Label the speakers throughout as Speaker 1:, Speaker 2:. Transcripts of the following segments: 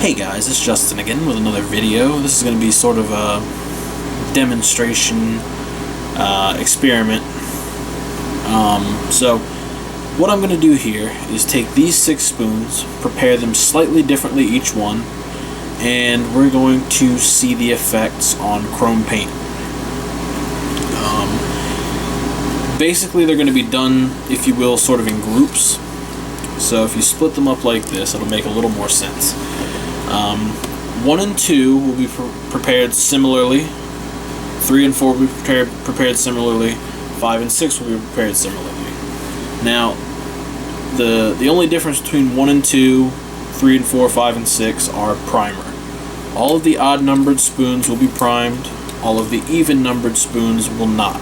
Speaker 1: Hey guys, it's Justin again with another video. This is going to be sort of a demonstration experiment. So what I'm going to do here is take these 6 spoons, prepare them slightly differently each one, and we're going to see the effects on chrome paint. Basically they're going to be done, if you will, sort of in groups. So if you split them up like this, it'll make a little more sense. 1 and 2 will be prepared similarly. 3 and 4 will be prepared similarly. 5 and 6 will be prepared similarly. Now, the only difference between 1 and 2, 3 and 4, 5 and 6 are primer. All of the odd numbered spoons will be primed. All of the even numbered spoons will not.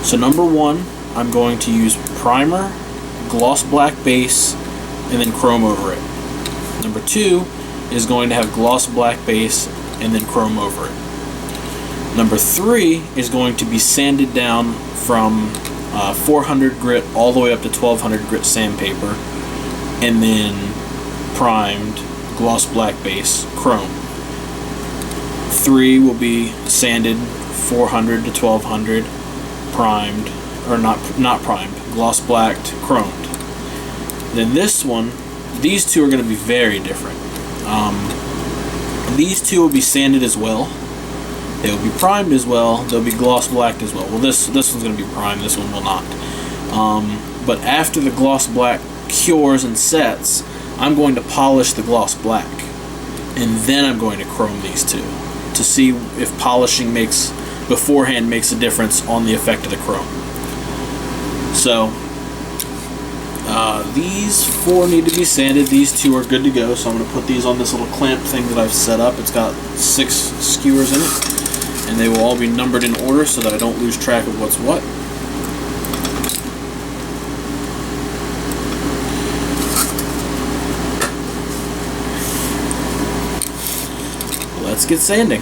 Speaker 1: So number 1, I'm going to use primer, gloss black base, and then chrome over it. Number 2 is going to have gloss black base and then chrome over it. Number 3 is going to be sanded down from 400 grit all the way up to 1200 grit sandpaper, and then primed, gloss black base, chrome. 3 will be sanded 400 to 1200, primed, or not primed, gloss blacked, chromed. Then this one, these two are going to be very different. These two will be sanded as well. They will be primed as well. They'll be gloss blacked as well. Well, this one's going to be primed. This one will not. But after the gloss black cures and sets, I'm going to polish the gloss black, and then I'm going to chrome these two to see if polishing beforehand makes a difference on the effect of the chrome. So these 4 need to be sanded. These 2 are good to go, so I'm going to put these on this little clamp thing that I've set up. It's got 6 skewers in it, and they will all be numbered in order so that I don't lose track of what's what. Let's get sanding.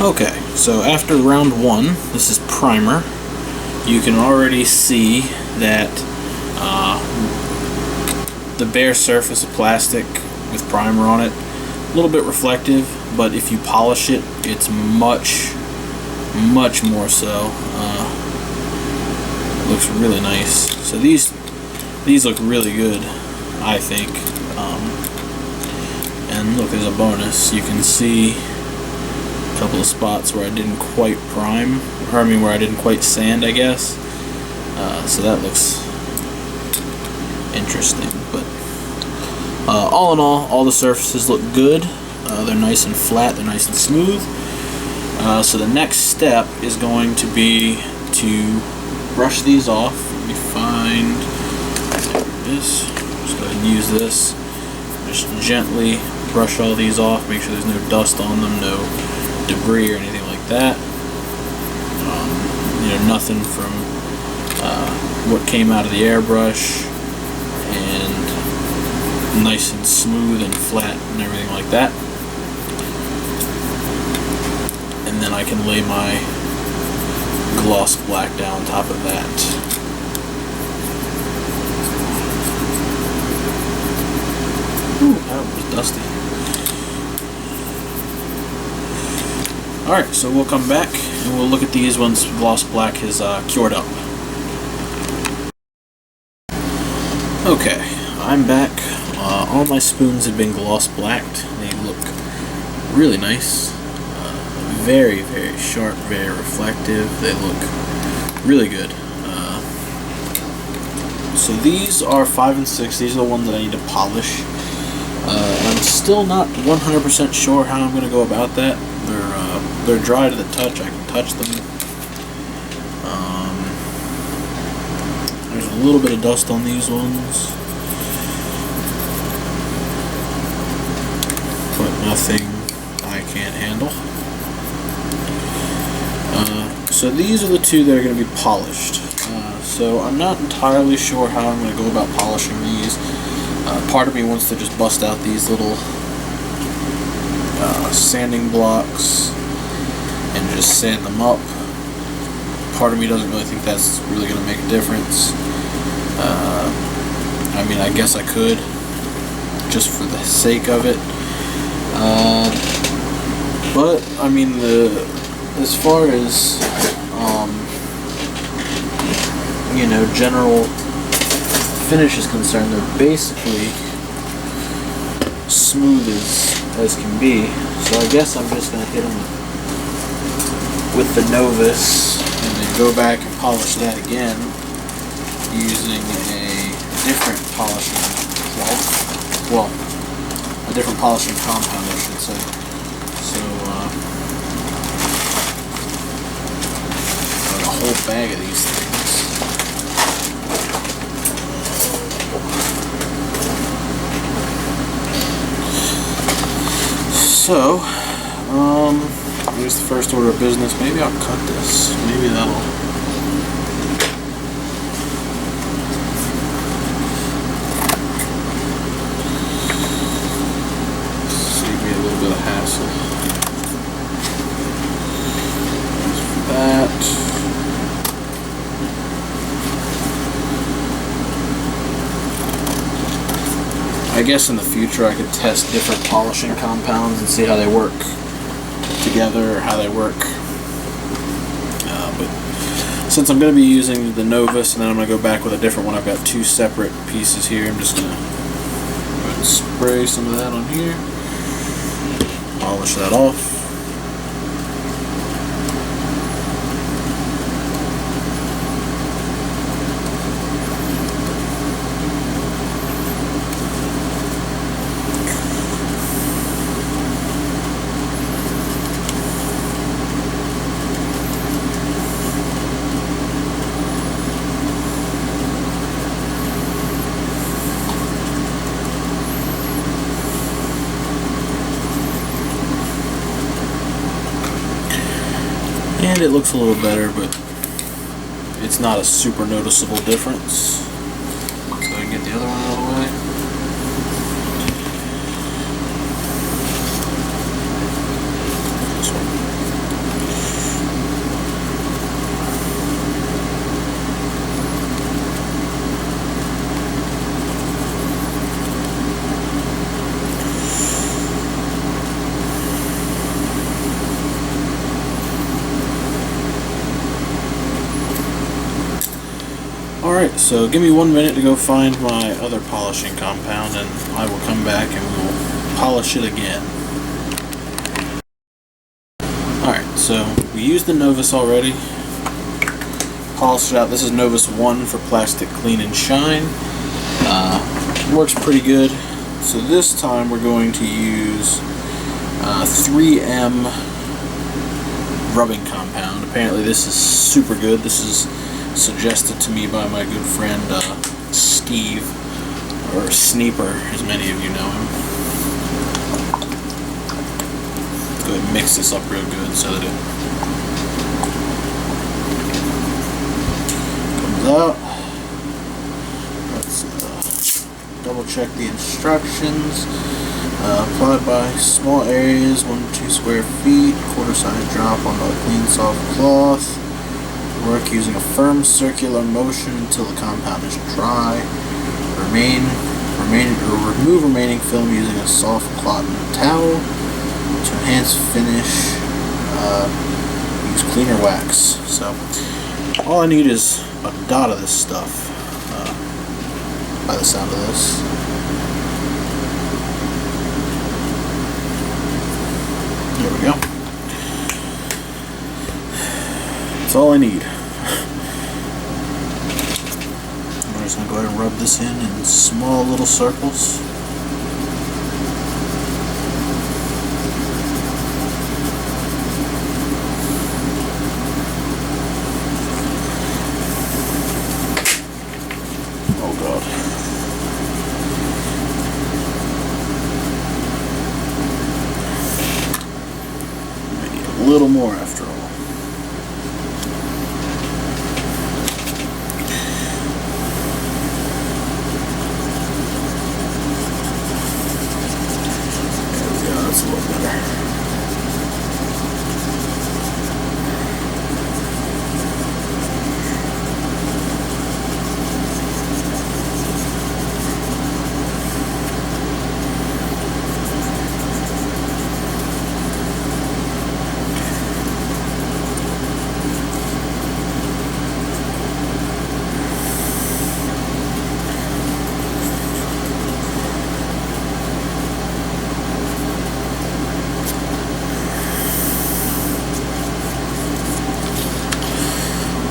Speaker 1: Okay, so after round 1, this is primer. You can already see that the bare surface of plastic with primer on it, a little bit reflective, but if you polish it, it's much more so. It looks really nice. So these look really good, I think. And look, there's a bonus. You can see a couple of spots where I didn't quite prime, or I mean where I didn't quite sand, I guess. So that looks interesting. But all in all the surfaces look good. They're nice and flat, they're nice and smooth. So the next step is going to be to brush these off. Let me find this. Just go ahead and use this. Just gently brush all these off, make sure there's no dust on them, no debris or anything like that. You know, nothing from what came out of the airbrush, and nice and smooth and flat and everything like that. And then I can lay my gloss black down on top of that. Ooh, that was dusty. Alright, so we'll come back and we'll look at these once gloss black has cured up. Okay, I'm back. All my spoons have been gloss blacked. They look really nice. Very, very sharp, very reflective. They look really good. So these are 5 and 6. These are the ones that I need to polish. I'm still not 100% sure how I'm going to go about that. They're dry to the touch. I can touch them. There's a little bit of dust on these ones, but nothing I can't handle. So these are the two that are going to be polished. So I'm not entirely sure how I'm going to go about polishing these. Part of me wants to just bust out these little sanding blocks and just sand them up. Part of me doesn't really think that's really going to make a difference. I mean, I guess I could, just for the sake of it. But I mean, as far as you know, general finish is concerned, they're basically smooth as can be. So I guess I'm just going to hit them with the Novus and then go back and polish that again using a different polishing cloth. Well, a different polishing compound, I should say. So got a whole bag of these things. So, here's the first order of business. Maybe I'll cut this. Maybe that'll... save me a little bit of hassle. That. I guess in the future I could test different polishing compounds and see how they work together or how they work. But since I'm going to be using the Novus and then I'm going to go back with a different one, I've got two separate pieces here. I'm just going to go ahead and spray some of that on here. Polish that off. And it looks a little better, but it's not a super noticeable difference. So I can get the other one out of the way. This one. Alright, so give me 1 minute to go find my other polishing compound, and I will come back and we'll polish it again. Alright, so we used the Novus already. Polished it out. This is Novus 1 for plastic clean and shine. Works pretty good. So this time we're going to use 3M rubbing compound. Apparently this is super good. This is suggested to me by my good friend Steve, or Sneeper, as many of you know him. Let's go ahead and mix this up real good so that it comes out. Let's double check the instructions. Applied by small areas, 1 to 2 square feet, quarter size drop on the clean soft cloth. Work using a firm circular motion until the compound is dry. Remove remaining film using a soft cotton towel. To enhance finish, use cleaner wax. So all I need is a dot of this stuff, by the sound of this. There we go. That's all I need. I'm just going to go ahead and rub this in small little circles. Oh God. Maybe a little more after all. That's a little better.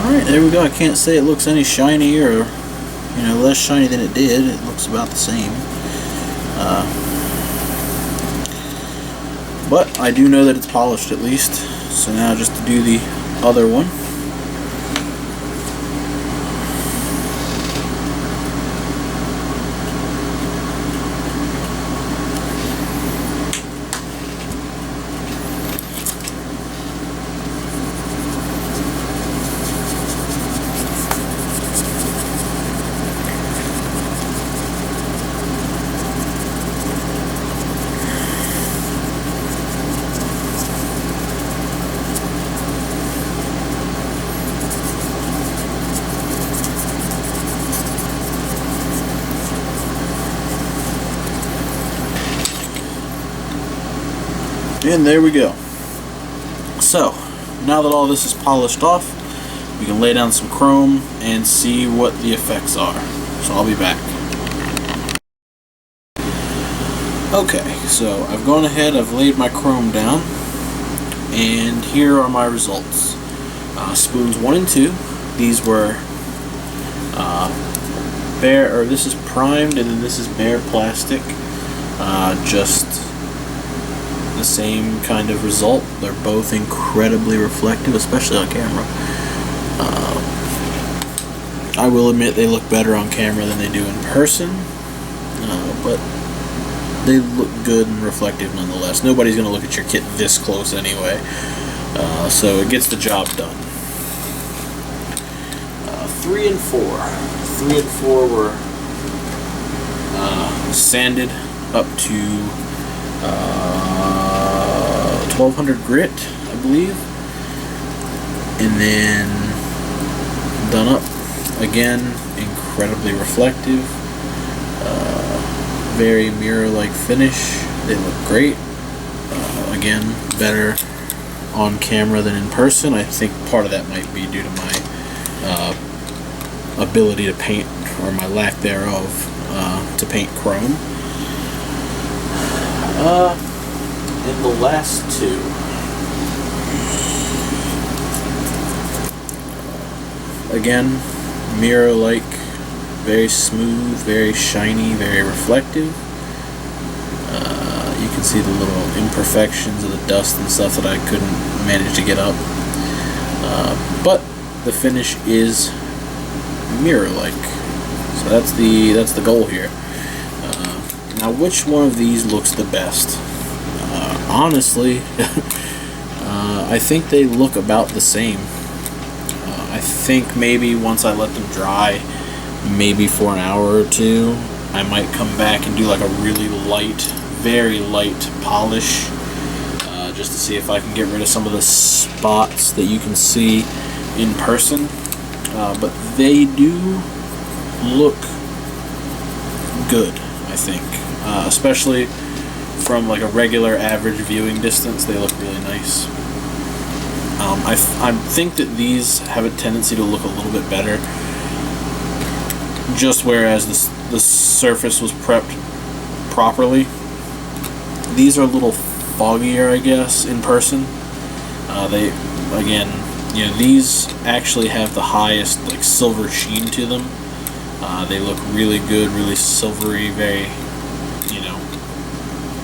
Speaker 1: Alright, there we go. I can't say it looks any shinier or, less shiny than it did. It looks about the same. But I do know that it's polished at least. So now just to do the other one. And there we go. So, now that all this is polished off, we can lay down some chrome and see what the effects are. So I'll be back. Okay, so I've gone ahead, I've laid my chrome down, and here are my results. Spoons 1 and 2, these were bare, or this is primed, and then this is bare plastic. Just the same kind of result. They're both incredibly reflective, especially on camera. I will admit they look better on camera than they do in person, but they look good and reflective nonetheless. Nobody's going to look at your kit this close anyway, so it gets the job done. 3 and 4. 3 and 4 were sanded up to 1200 grit, I believe, and then done up again, incredibly reflective, very mirror-like finish. They look great. Again, better on camera than in person. I think part of that might be due to my ability to paint, or my lack thereof, to paint chrome. And the last two. Again, mirror-like, very smooth, very shiny, very reflective. You can see the little imperfections of the dust and stuff that I couldn't manage to get up. But the finish is mirror-like, so that's the goal here. Now, which one of these looks the best? Honestly, I think they look about the same. I think maybe once I let them dry, maybe for an hour or two, I might come back and do like a really light, very light polish, just to see if I can get rid of some of the spots that you can see in person. But they do look good, I think, especially from like a regular average viewing distance. They look really nice. I think that these have a tendency to look a little bit better, just whereas the surface was prepped properly. These are a little foggier, I guess, in person. These actually have the highest like silver sheen to them. They look really good, really silvery, very,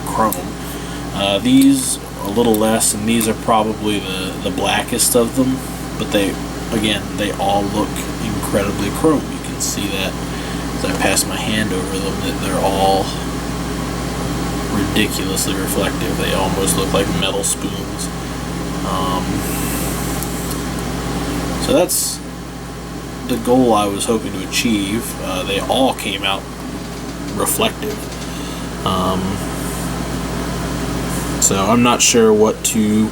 Speaker 1: chrome. These a little less, and these are probably the blackest of them, but they all look incredibly chrome. You can see that as I pass my hand over them, that they're all ridiculously reflective. They almost look like metal spoons. So that's the goal I was hoping to achieve. They all came out reflective. So I'm not sure what to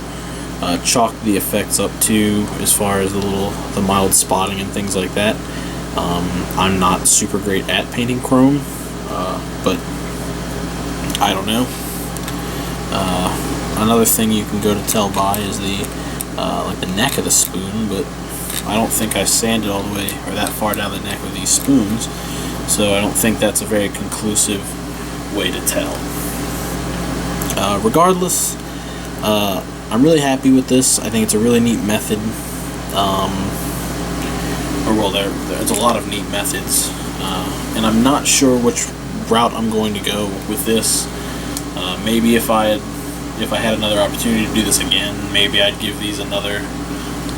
Speaker 1: chalk the effects up to as far as the mild spotting and things like that. I'm not super great at painting chrome, but I don't know. Another thing you can go to tell by is the neck of the spoon, but I don't think I sanded all the way or that far down the neck with these spoons, so I don't think that's a very conclusive way to tell. Regardless, I'm really happy with this. I think it's a really neat method. There's a lot of neat methods, and I'm not sure which route I'm going to go with this. Maybe if I had another opportunity to do this again, maybe I'd give these another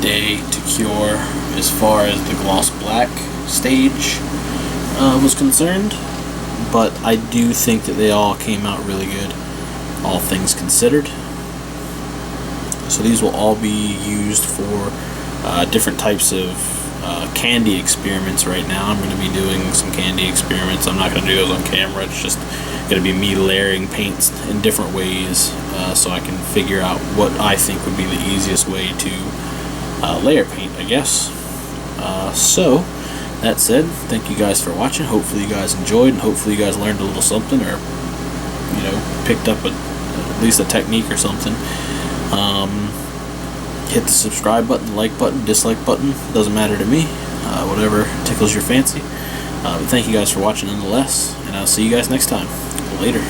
Speaker 1: day to cure as far as the gloss black stage was concerned. But I do think that they all came out really good, all things considered. So these will all be used for different types of candy experiments right now. I'm going to be doing some candy experiments. I'm not going to do those on camera. It's just going to be me layering paints in different ways, so I can figure out what I think would be the easiest way to layer paint, I guess. So that said, thank you guys for watching. Hopefully you guys enjoyed, and hopefully you guys learned a little something, or picked up at least a technique or something. Hit the subscribe button, like button, dislike button, doesn't matter to me, whatever tickles your fancy. But thank you guys for watching nonetheless, and I'll see you guys next time. Later.